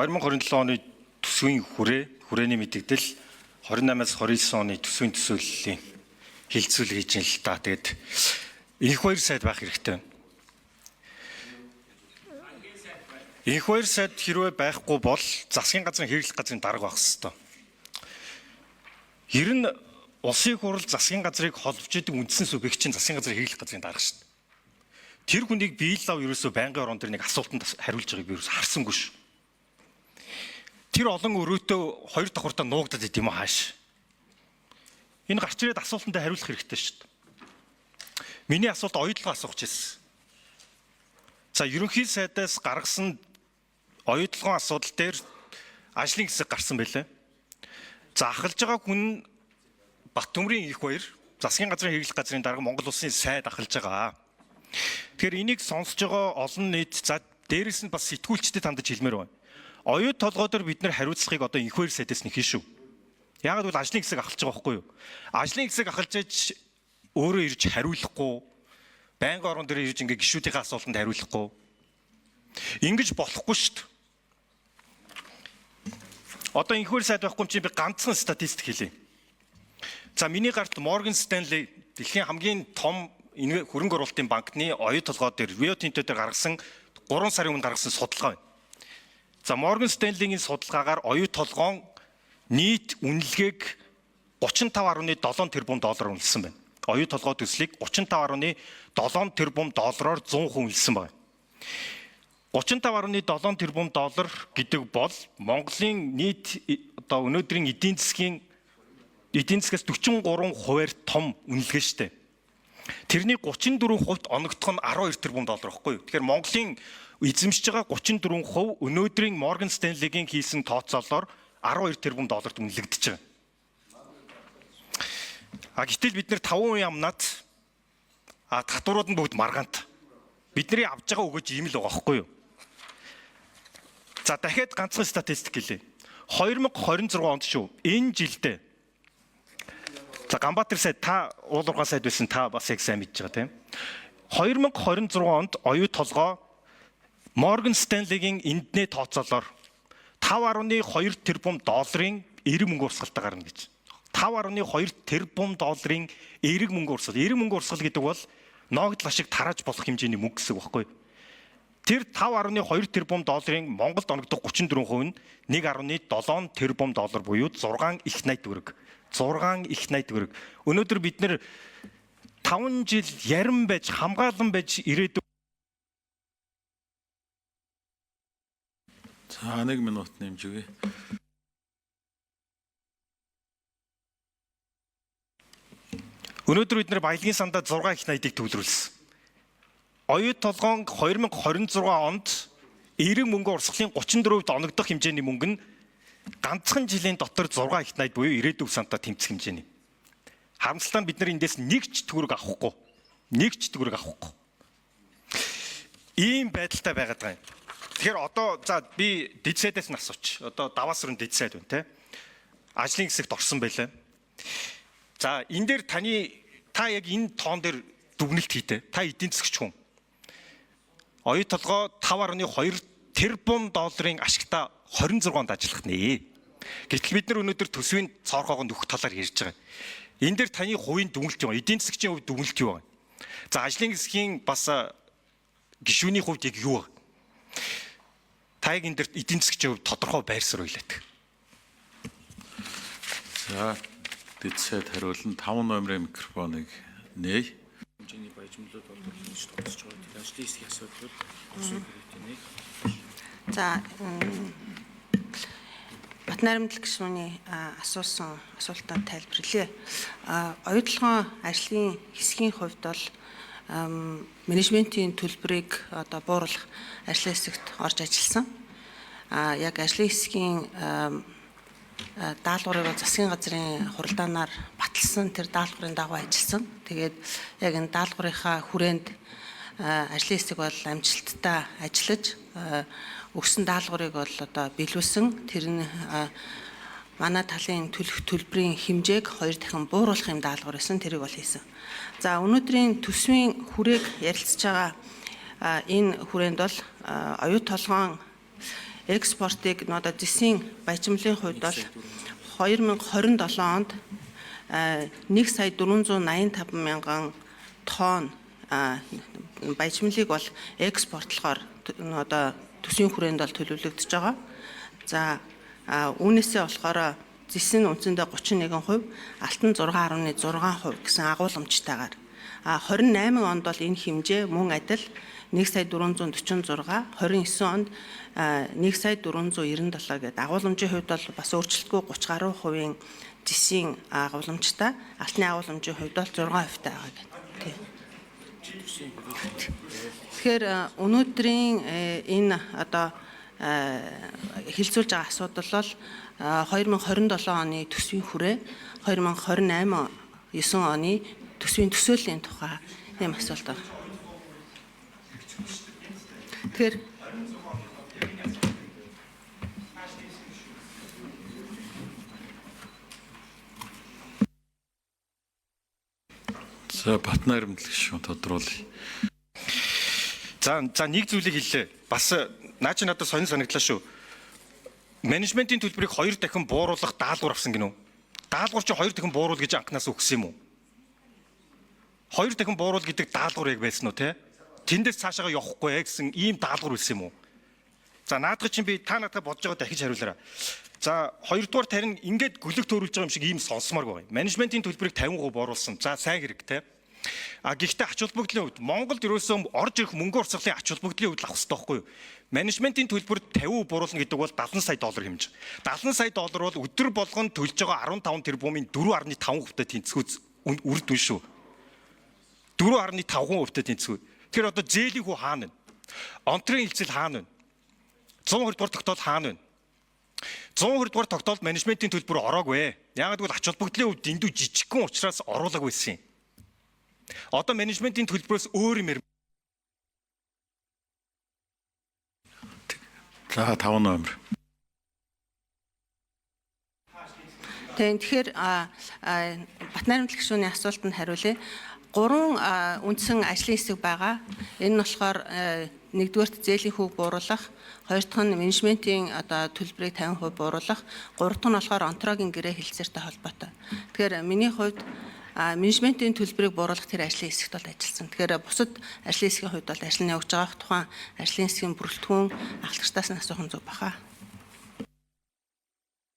2027 оны төсвийн хүрээний мэдээлэл 28-аас 29 оны төсвийн төсөөллийн хилцүүл хийж ин л та. Тэгээд энх хоёр сайд байх хэрэгтэй. Энх хоёр сайд хэрвээ байхгүй бол засгийн газрын хэрэглэх газрын дарга байх ёстой. Ер нь улсын хурал засгийн газрыг холбож идэг үндсэн субъект чинь засгийн газрын хэрэглэх газрын дарга шүү дээ. Тэр хүнийг биелэл ав ерөөсөө байнгын орон дээр нэг асуултанд хариулж байгааг би ерөөсөө харсангүй шүү. Тэр олон өрөөтөө хоёр давхартаа нуугдаад идэм үү хааш. Энэ гарч ирээд асуултанд хариулах хэрэгтэй шүү дээ. Миний асуулт оюутлогоо асуух гэсэн. За ерөнхий сайдаас гаргасан оюутлогын асуудал дээр ажлын хэсэг гарсан байлаа. За ахалж байгаа хүн Баттөмрийн их баяр засгийн газрын хэрэглэх газрын дарга Монгол улсын сайд ахалж байгаа. Тэгэхээр энийг сонсож байгаа олон нийт за дээрэс нь бас сэтгүүлчдэд хандаж хэлмээр байна. Оюут толгойдоор бид нар хариуцлагыг одоо инх хоёр сайдаас нэхин шүү. Яагаад гэвэл ажлын хэсэг ахалж байгаа байхгүй юу? Ажлын хэсэг ахалж иж өөрөө ирж хариулахгүй, байнгын орон дээр ирж ингээ гишүүдийн асуултанд хариулахгүй. Ингэж болохгүй шүү дээ. Одоо инх хоёр сайд байхгүй чинь би ганцхан статистик хэлье. За миний гарт Morgan Stanley дэлхийн хамгийн том хөрөнгө оруулалтын банкны оюут толгой дээр Rio Tinto дээр гаргасан 3 сарын өмнө гаргасан судалгаа байна. За Morgan Stanley-ийн судалгаагаар оюут толгойн нийт үнэлгээг 35.7 тэрбум доллараар үнэлсэн байна. Оюут толгой төслийг 35.7 тэрбум доллараар 100% үнэлсэн байна. 35.7 тэрбум доллар гэдэг бол Монголын нийт одоо өнөөдрийн эдийн засгаас 43%-аар том үнэлгээ шүү дээ. Тэрний 34% оногдох нь 12 тэрбум доллар байхгүй юу? Тэгэхээр Монголын эзэмшиж байгаа 34% өнөөдрийн Morgan Stanley-гийн хийсэн тооцоолоор 12 тэрбум долларт үнэлэгдэж байгаа. Гэтэл бид нэр 5% амнаад татварууд нь бүгд маргаант. Бидний авж байгаа өгөөж ийм л байгаа байхгүй юу? За дахиад ганцхан статистик хэлье. 2026 онд шүү. Энэ жилдээ за Ганбаатар сайд та уулуургаан сайд байсан та бас яг сайн мэдж байгаа тийм. 2026 онд оюут толгой Morgan Stanley-гийн энднээ тооцоолоор 5.2 тэрбум долларын эерэг мөнгө урсгалтай гарна гэж. 5.2 тэрбум долларын эерэг мөнгө урсгал. Эерэг мөнгө урсгал гэдэг бол ногдол ашиг тарааж болох хэмжээний мөнгө гэсэн үг байхгүй юу? Тэр 5.2 тэрбум долларын Монголд оногдох 34% нь 1.7 тэрбум доллар буюу 6 их найт төгрөг. 6 их найт төгрөг. Өнөөдөр бид нэр 5 жил ярим байж хамгаалан байж ирээдүйн За 1 минут нэмж өгье. Өнөөдөр бид нэр баялагын сандаа 6 их найдыг төвлөрүүлсэн. Оюут толгойн 2026 онд эерэг мөнгө урсгалын 34% оногдох хэмжээний мөнгө нь ганцхан жилийн дотор 6 их найд буюу ирээдүйн сантаа тэмцэх хэмжээний. Харамсалтай нь бид нар эндээс нэг ч төгрөг авахгүй. Ийм байдалтай байгаад байгаа юм. Тэгэхээр одоо за би дэд сайдаас нь асууч. Одоо даваас руу дэд сайд байна те. Ажлын хэсэгт орсон байлаа. За энэ дээр та яг энэ тоон дээр дүгнэлт хийдэ. Та эдийн засгч хүн. Оюут толгой 5.2 тэрбум долларын ашигтай 26 онд ажиллах нэ. Гэтэл бид нар өнөөдөр төсвийн цоорхоогоо нөхөх талаар ярьж байгаа. Энэ дээр таны хувийн дүгнэлт юу вэ? Эдийн засгчийн хувьд дүгнэлт юу вэ? За ажлын хэсгийн бас гишүүний хувьд яг юу вэ? Та яг энэ дээр эдийн засгчийн хувьд тодорхой байр суурь үйлээд. За дэд сайд хариулна 5 номерын микрофоныг нээ. Хэмжээний баяжмлууд олдуулж тооцож байгаа ажлын хэсгийн асуудлууд өсөх хэрэгтэй нэ. За Батнайрамдал гишүүний асуусан асуултанд тайлбарлая. Оюутлогын ажлын хэсгийн хувьд бол менежментийн төлбөрийг одоо бууруулах ажлын хэсэгт орж ажилласан. Яг ажлын хэсгийн даалгаврыг засгийн газрын хуралдаанаар баталсан тэр даалгаврын дагуу ажилласан. Тэгээд яг энэ даалгаврынхаа хүрээнд ажлын хэсэг бол амжилттай ажиллаж өгсөн даалгаврыг бол одоо биелүүлсэн. Тэр нь манай талын төлөх төлбөрийн хэмжээг 2 дахин бууруулах юм даалгавар байсан. Тэрийг бол хийсэн. За өнөөдрийн төсвийн хүрээг ярилцж байгаа энэ хүрээнд бол оюут толгойн экспортыг одоо зэсийн баяжмлын хувьд бол 2027 онд 1,485 мянган тонн баяжмлыг бол экспортлохоор одоо төсвийн хүрээнд бол төлөвлөгдөж байгаа. За үүнээсээ болохоор зэс нь үндсэндээ 31%, алтан 6.6% гэсэн агуулмжтайгаар 28 онд бол энэ хэмжээ мөн адил 1,446, 29 онд 1,497 гэдэг агуулмжийн хувьд бол бас өөрчлөлтгүй 30 гаруй хувийн зэсийн агуулмжтай, алтны агуулмжийн хувьд бол 6% байгаа гэдэг. Тэгэхээр өнөөдрийн энэ одоо хэлцүүлж байгаа асуудал бол 2027 оны төсвийн хүрээ, 2028-9 оны төсвийн төсөөллийн тухай ийм асуулт байна. Тэгэхээр За Батнаар эмнэлэг шүү тодруулъя. За нэг зүйлийг хэллээ. Бас наа чи надад сонир санагдлаа шүү. Менежментийн төлбөрийг 2 дахин бууруулах даалгавар авсан гинөө. Даалгавар чи 2 дахин бууруул гэж анханаас өгсөн юм уу? 2 дахин бууруул гэдэг даалгавар яг байсан уу те? Тэндээс цаашаага явахгүй гэсэн ийм даалгавар үлсэн юм уу? За наадах чинь би та надад бодож байгаа дахиж хариулаарай. За хоёрдугаар тарин ингээд гүлэг төөрүүлж байгаа юм шиг ийм сонсомоор байгаа. Менежментийн төлбөрийг 50% бууруулсан. За сайн хэрэг те. Гэхдээ ач холбогдлын хувьд Монголд ерөөсөө орж ирэх мөнгө урсгалын ач холбогдлын хувьд авах хэрэгтэй байхгүй юу? Менежментийн төлбөрт 50% бууруулна гэдэг бол 70 сая доллар хэмж. 70 сая доллар бол өдөр болгон төлж байгаа 15 тэрбумын 4.5%-тай тэнцвүү үр дүн шүү. 4.5%-тай тэнцвүү. Тэгэхээр одоо зээлийн хүү хаана вэ? Онтрын хилцэл хаана вэ? 120 дугаар тогтоол хаана вэ? 120 дугаар тогтоолд менежментийн төлбөр ороогүй. Яагаад гэвэл ач холбогдлын хувьд дэндүү жижигхэн учраас оруулаагүй байсан юм. Одоо менежментийн төлбөрөөс өөр юм. За 5 номер. Тэгэхээр Батнаар эмнэлэг гишүүний асуултанд хариулъя. 3 үндсэн ажлын хэсэг байгаа. Энэ нь болохоор нэгдүгээрт зээлийн хүүг бууруулах, хоёр дахь нь менежментийн одоо төлбөрийг 50% бууруулах, гурав дахь нь болохоор онтроогийн гэрээ хэлцээртэй холбоотой. Тэгэхээр миний хувьд менежментийн төлбөрийг бууруулах тэр ажлын хэсэгт бол ажилласан. Тэгэхээр бусад ажлын хэсгийн хувьд бол ажил нь явж байгаа тухайн ажлын хэсгийн бүрэлдэхүүн ахлагчдаас нь асуух нь зөв баха.